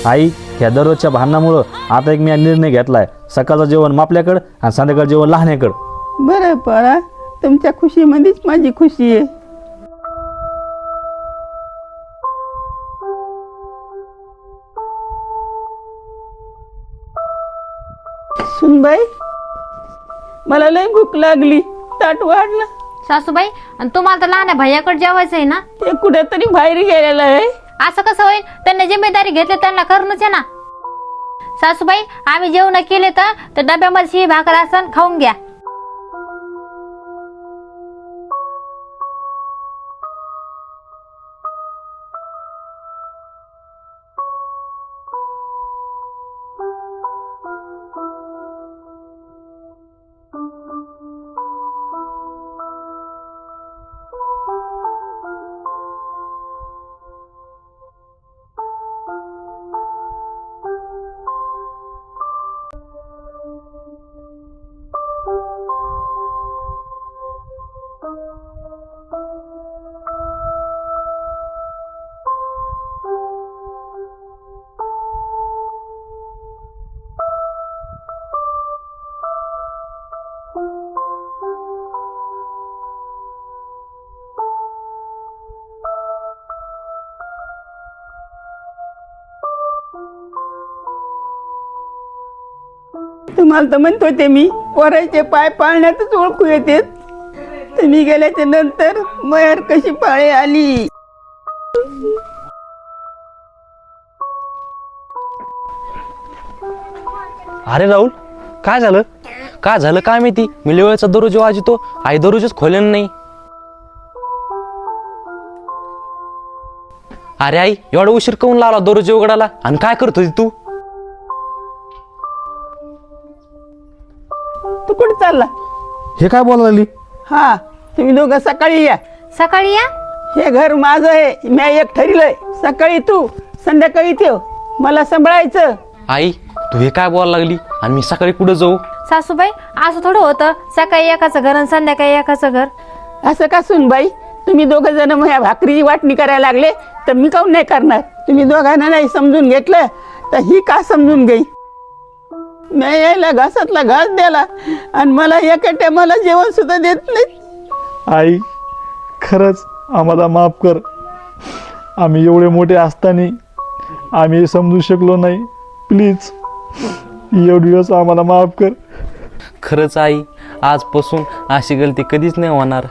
आई, ह्या दररोजच्या भांडणामुळं आता एक मी निर्णय घेतलाय, सकाळचं जेवण मापल्याकडं आणि संध्याकाळचं जेवण लहान्याकडं. बरं पळा, तुमच्या खुशीमध्येच माझी खुशी आहे. सुनबाई, मला लय भूक लागली, ताट वाढ ना. सासूबाई, आणि तुम्हाला तर लहान भैयाकडे जेवायचं आहे ना. ते कुठेतरी बाहेर गेलेलं आहे. असं कसं होईल? त्यांनी जिम्मेदारी घेतली, त्यांना करणंच आहे ना. सासूबाई, आम्ही जेवण केले तर डब्यामध्ये शिळी भाकर असन, खाऊन घ्या. तुम्हाला तर म्हणत होते मी, पोराचे पाय पाळण्यातच ओळखू येते. तुम्ही गेल्याच्या नंतर मयर कशी पाळी आली. अरे राहुल, काय झालं? काय झालं काय माहिती? मी वेळेचा दररोज वाजतो, आई दररोजच खोलेन नाही. अरे आई, एवढा उशीर काऊन लावला दररोज उघडाला? आणि काय करत होती तू? तू कुठे चालला? हे काय बोलायला लागली? हा, तुम्ही दोघं सकाळी या. सकाळी या. हे घर माझं आहे, मी एक ठरलंय. सकाळी तू, संध्याकाळी ठेव, मला सांभाळायचं. आई, तू हे काय बोलायला लागली? आणि मी सकाळी कुठं जाऊ? सासूबाई, असं थोडं होतं, सकाळी एकाचं घर आणि संध्याकाळी एकाचं घर. असं का सुनबाई? तुम्ही दोघं जण माझ्या भाकरीची वाटणी करायला लागले तर मी काऊन नाही करणार? तुम्ही दोघांना नाही समजून घेतलं तर ही का समजून घेई? मी यायला घासातला घास द्याला आणि मला एका टायमाला जेवण सुद्धा देत नाही. आई, खरंच आम्हाला माफ कर. आम्ही एवढे मोठे असताना आम्ही हे समजू शकलो नाही. प्लीज एवढे दिवस आम्हाला माफ कर. खरंच आई, आजपासून अशी गलती कधीच नाही होणार.